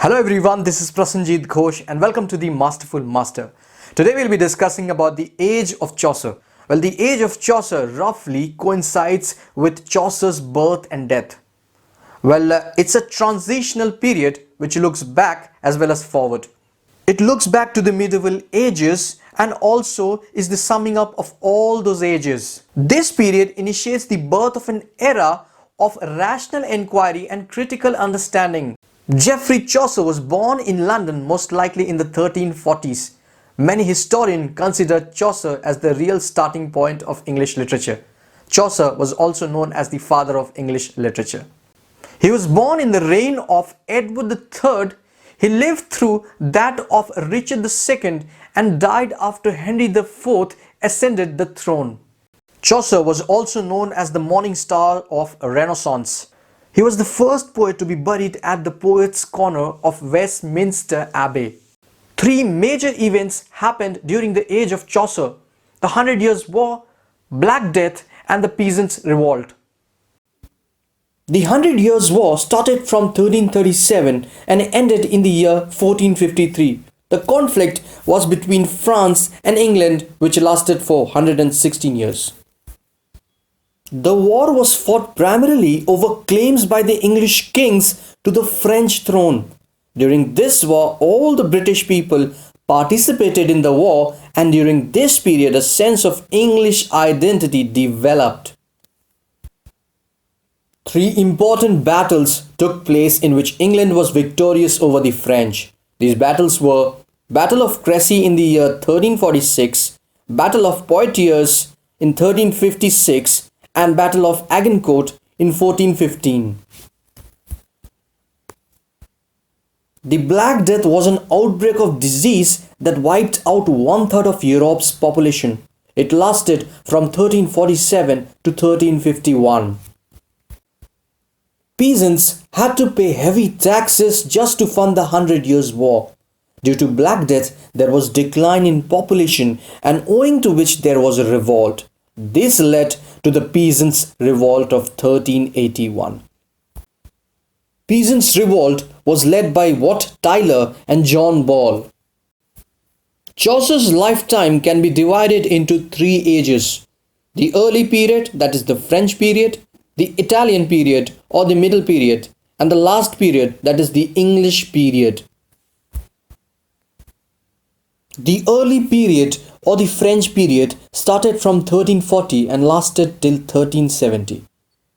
Hello everyone, this is Prasenjit Ghosh and welcome to the Masterful Master. Today we'll be discussing about the Age of Chaucer. Well, the Age of Chaucer roughly coincides with Chaucer's birth and death. Well, it's a transitional period which looks back as well as forward. It looks back to the medieval ages and also is the summing up of all those ages. This period initiates the birth of an era of rational inquiry and critical understanding. Geoffrey Chaucer was born in London, most likely in the 1340s. Many historians consider Chaucer as the real starting point of English literature. Chaucer was also known as the father of English literature. He was born in the reign of Edward III. He lived through that of Richard II and died after Henry IV ascended the throne. Chaucer was also known as the morning star of Renaissance. He was the first poet to be buried at the Poets' Corner of Westminster Abbey. Three major events happened during the age of Chaucer: the 100 Years' War, Black Death, and the Peasants' Revolt. The 100 Years' War started from 1337 and ended in the year 1453. The conflict was between France and England, which lasted for 116 years. The war was fought primarily over claims by the English kings to the French throne. During this war, all the British people participated in the war, and during this period, a sense of English identity developed. Three important battles took place in which England was victorious over the French. These battles were Battle of Crécy in the year 1346, Battle of Poitiers in 1356, and Battle of Agincourt in 1415. The Black Death was an outbreak of disease that wiped out 1/3 of Europe's population. It lasted from 1347 to 1351. Peasants had to pay heavy taxes just to fund the 100 Years' War. Due to Black Death, there was decline in population, and owing to which there was a revolt. This led to the Peasants' Revolt of 1381. Peasants' Revolt was led by Wat Tyler and John Ball. Chaucer's lifetime can be divided into three ages: the early period, that is the French period, the Italian period or the middle period, and the last period, that is the English period. The early period or the French period started from 1340 and lasted till 1370.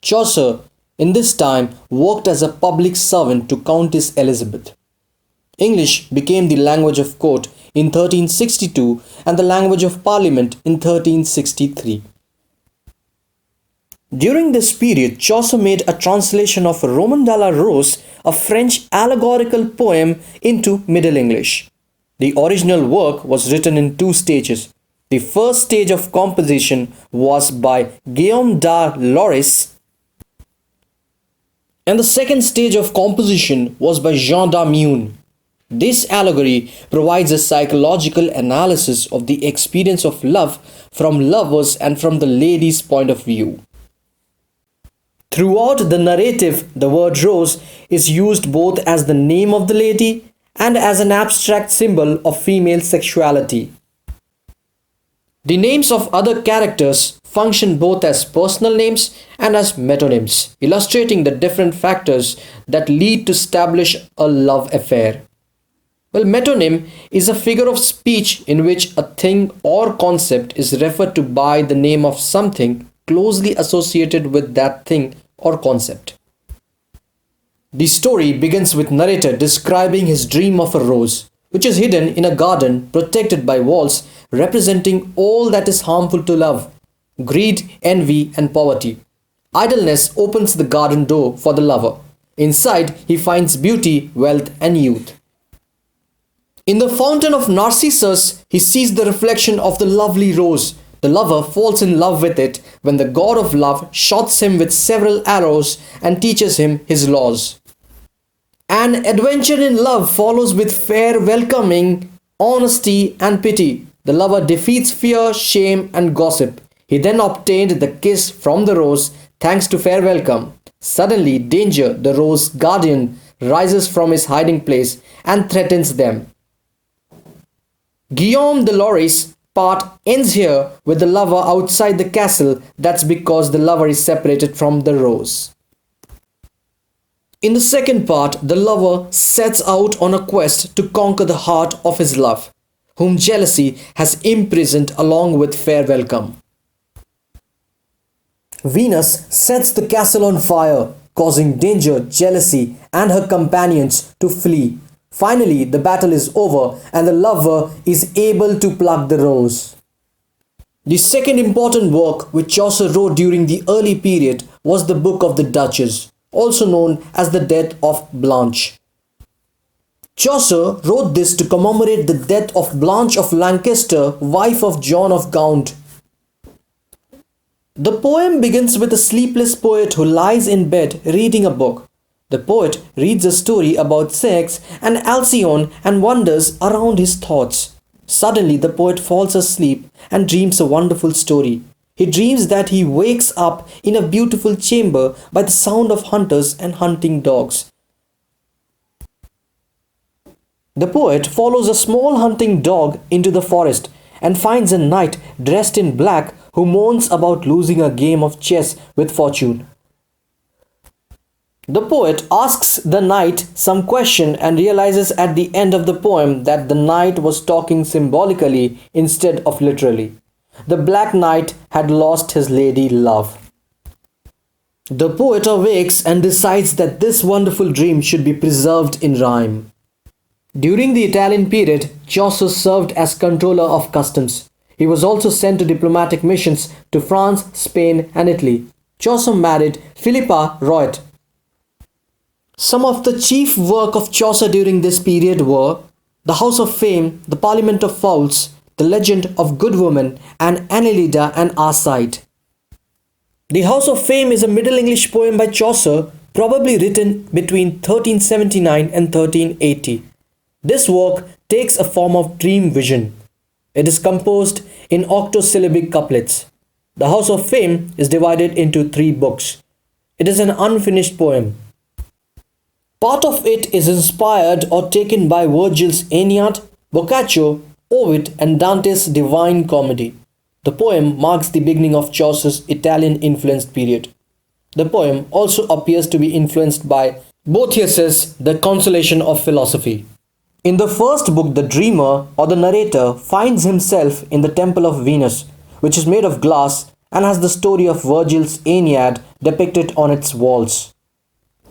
Chaucer in this time worked as a public servant to Countess Elizabeth. English became the language of court in 1362 and the language of parliament in 1363. During this period, Chaucer made a translation of Roman de la Rose, a French allegorical poem, into Middle English. The original work was written in two stages. The first stage of composition was by Guillaume de Loris, and the second stage of composition was by Jean d'Aumont. This allegory provides a psychological analysis of the experience of love from lovers and from the lady's point of view. Throughout the narrative, the word rose is used both as the name of the lady and as an abstract symbol of female sexuality. The names of other characters function both as personal names and as metonyms, illustrating the different factors that lead to establish a love affair. Well, metonym is a figure of speech in which a thing or concept is referred to by the name of something closely associated with that thing or concept. The story begins with narrator describing his dream of a rose, which is hidden in a garden protected by walls representing all that is harmful to love: greed, envy, and poverty. Idleness opens the garden door for the lover. Inside, he finds beauty, wealth, and youth. In the fountain of Narcissus, he sees the reflection of the lovely rose. The lover falls in love with it when the god of love shots him with several arrows and teaches him his laws. An adventure in love follows with fair welcoming, honesty, and pity. The lover defeats fear, shame, and gossip. He then obtained the kiss from the rose thanks to fair welcome. Suddenly, danger, the rose guardian, rises from his hiding place and threatens them. Guillaume de Lorry's part ends here with the lover outside the castle. That's because the lover is separated from the rose. In the second part, the lover sets out on a quest to conquer the heart of his love, whom jealousy has imprisoned along with fair welcome. Venus sets the castle on fire, causing danger, jealousy, and her companions to flee. Finally, the battle is over and the lover is able to pluck the rose. The second important work which Chaucer wrote during the early period was the Book of the Duchess, also known as the Death of Blanche. Chaucer wrote this to commemorate the death of Blanche of Lancaster, wife of John of Gaunt. The poem begins with a sleepless poet who lies in bed reading a book. The poet reads a story about sex and Alcyone and wanders around his thoughts. Suddenly, the poet falls asleep and dreams a wonderful story. He dreams that he wakes up in a beautiful chamber by the sound of hunters and hunting dogs. The poet follows a small hunting dog into the forest and finds a knight dressed in black who moans about losing a game of chess with fortune. The poet asks the knight some question and realizes at the end of the poem that the knight was talking symbolically instead of literally. The Black Knight had lost his lady love. The poet awakes and decides that this wonderful dream should be preserved in rhyme. During the Italian period, Chaucer served as controller of customs. He was also sent to diplomatic missions to France, Spain, and Italy. Chaucer married Philippa Roet. Some of the chief work of Chaucer during this period were The House of Fame, The Parliament of Fowls, The Legend of Good Woman, and Annelida and Arcite. The House of Fame is a Middle English poem by Chaucer, probably written between 1379 and 1380. This work takes a form of dream vision. It is composed in octosyllabic couplets. The House of Fame is divided into 3 books. It is an unfinished poem. Part of it is inspired or taken by Virgil's Aeneid, Boccaccio, Ovid, and Dante's Divine Comedy. The poem marks the beginning of Chaucer's Italian-influenced period. The poem also appears to be influenced by Boethius's The Consolation of Philosophy. In the first book, the dreamer or the narrator finds himself in the Temple of Venus, which is made of glass and has the story of Virgil's Aeneid depicted on its walls.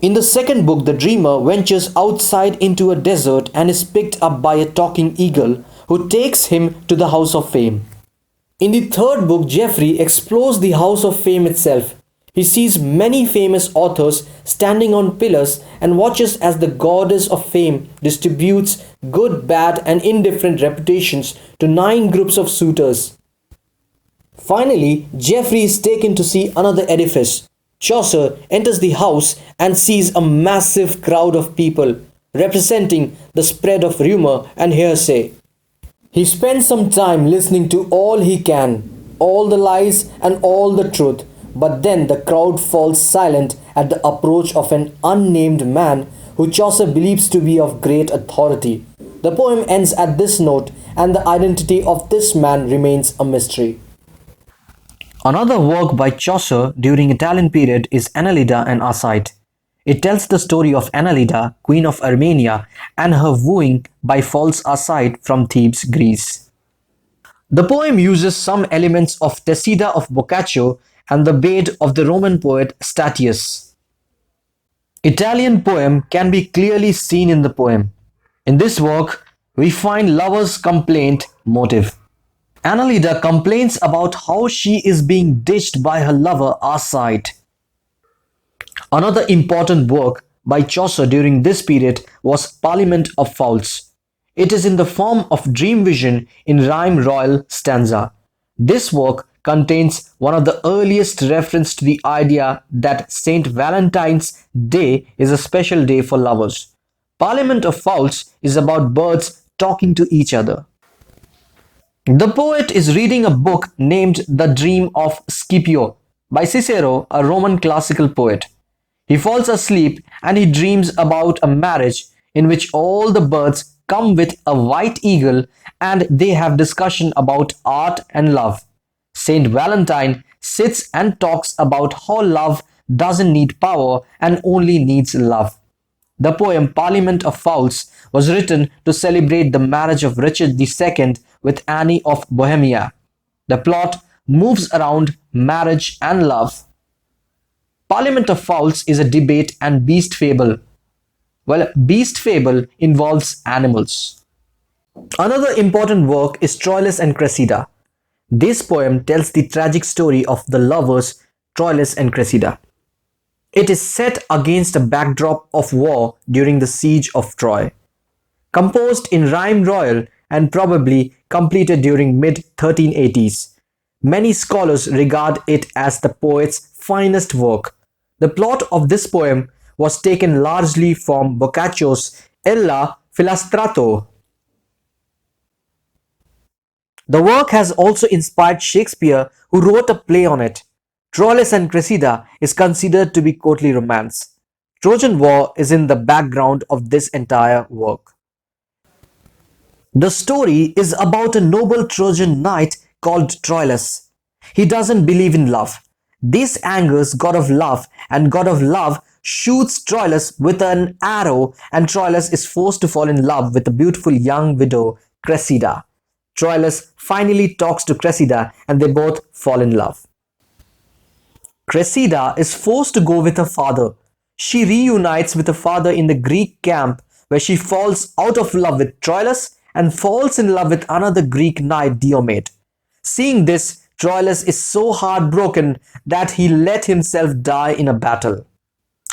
In the second book, the dreamer ventures outside into a desert and is picked up by a talking eagle who takes him to the House of Fame. In the third book, Geoffrey explores the House of Fame itself. He sees many famous authors standing on pillars and watches as the goddess of fame distributes good, bad, and indifferent reputations to 9 groups of suitors. Finally, Geoffrey is taken to see another edifice. Chaucer enters the house and sees a massive crowd of people, representing the spread of rumor and hearsay. He spends some time listening to all he can, all the lies and all the truth, but then the crowd falls silent at the approach of an unnamed man who Chaucer believes to be of great authority. The poem ends at this note, and the identity of this man remains a mystery. Another work by Chaucer during Italian period is Annelida and Arcite. It tells the story of Annelida, queen of Armenia, and her wooing by false Arcite from Thebes, Greece. The poem uses some elements of Tessida of Boccaccio and the Bede of the Roman poet Statius. Italian poem can be clearly seen in the poem. In this work, we find lover's complaint motive. Annelida complains about how she is being ditched by her lover Arcite. Another important work by Chaucer during this period was Parliament of Fowls. It is in the form of dream vision in rhyme royal stanza. This work contains one of the earliest reference to the idea that Saint Valentine's Day is a special day for lovers. Parliament of Fowls is about birds talking to each other. The poet is reading a book named The Dream of Scipio by Cicero, a Roman classical poet. He falls asleep and he dreams about a marriage in which all the birds come with a white eagle and they have discussion about art and love. Saint Valentine sits and talks about how love doesn't need power and only needs love. The poem Parliament of Fowls was written to celebrate the marriage of Richard II with Anne of Bohemia. The plot moves around marriage and love. Parliament of Fowls is a debate and beast fable. Well, beast fable involves animals. Another important work is Troilus and Cressida. This poem tells the tragic story of the lovers Troilus and Cressida. It is set against a backdrop of war during the siege of Troy. Composed in rhyme royal and probably completed during mid-1380s, many scholars regard it as the poet's finest work. The plot of this poem was taken largely from Boccaccio's Ella Filastrato. The work has also inspired Shakespeare, who wrote a play on it. Troilus and Cressida is considered to be courtly romance. Trojan War is in the background of this entire work. The story is about a noble Trojan knight called Troilus. He doesn't believe in love. This angers God of Love, and God of Love shoots Troilus with an arrow, and Troilus is forced to fall in love with a beautiful young widow, Cressida. Troilus finally talks to Cressida and they both fall in love. Cressida is forced to go with her father. She reunites with her father in the Greek camp where she falls out of love with Troilus and falls in love with another Greek knight, Diomed. Seeing this, Troilus is so heartbroken that he let himself die in a battle.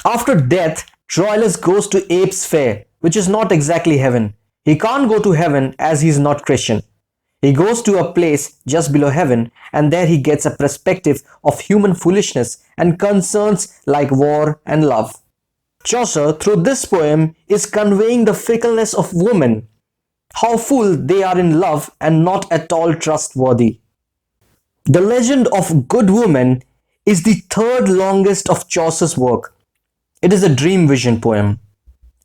After death, Troilus goes to Apes' Fair, which is not exactly heaven. He can't go to heaven as he is not Christian. He goes to a place just below heaven, and there he gets a perspective of human foolishness and concerns like war and love. Chaucer, through this poem, is conveying the fickleness of women, how full they are in love and not at all trustworthy. The legend of Good Woman is the third longest of Chaucer's work. It is a dream vision poem.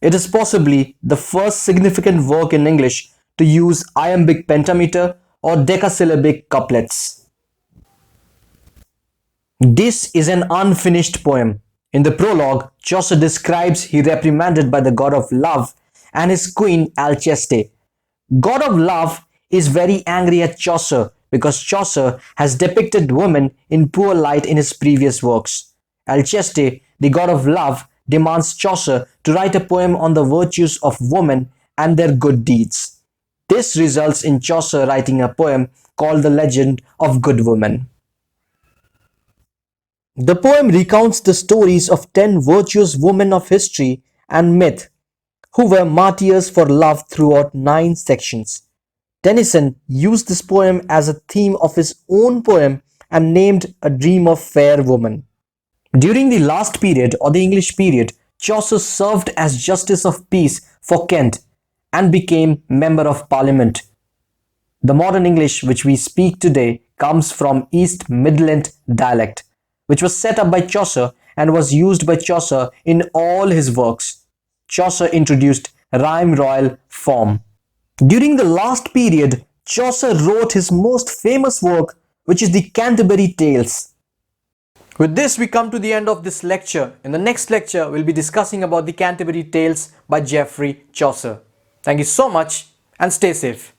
It is possibly the first significant work in English to use iambic pentameter or decasyllabic couplets. This is an unfinished poem. In the prologue, Chaucer describes he reprimanded by the god of love and his queen Alceste. God of Love is very angry at Chaucer because Chaucer has depicted women in poor light in his previous works. Alceste, the god of love, demands Chaucer to write a poem on the virtues of women and their good deeds. This results in Chaucer writing a poem called The Legend of Good Woman. The poem recounts the stories of 10 virtuous women of history and myth who were martyrs for love throughout 9 sections. Tennyson used this poem as a theme of his own poem and named A Dream of Fair Woman. During the last period or the English period, Chaucer served as Justice of Peace for Kent and became Member of Parliament. The modern English which we speak today comes from East Midland dialect, which was set up by Chaucer and was used by Chaucer in all his works. Chaucer introduced rhyme royal form. During the last period, Chaucer wrote his most famous work, which is the Canterbury Tales. With this, we come to the end of this lecture. In the next lecture, we'll be discussing about the Canterbury Tales by Geoffrey Chaucer. Thank you so much and stay safe.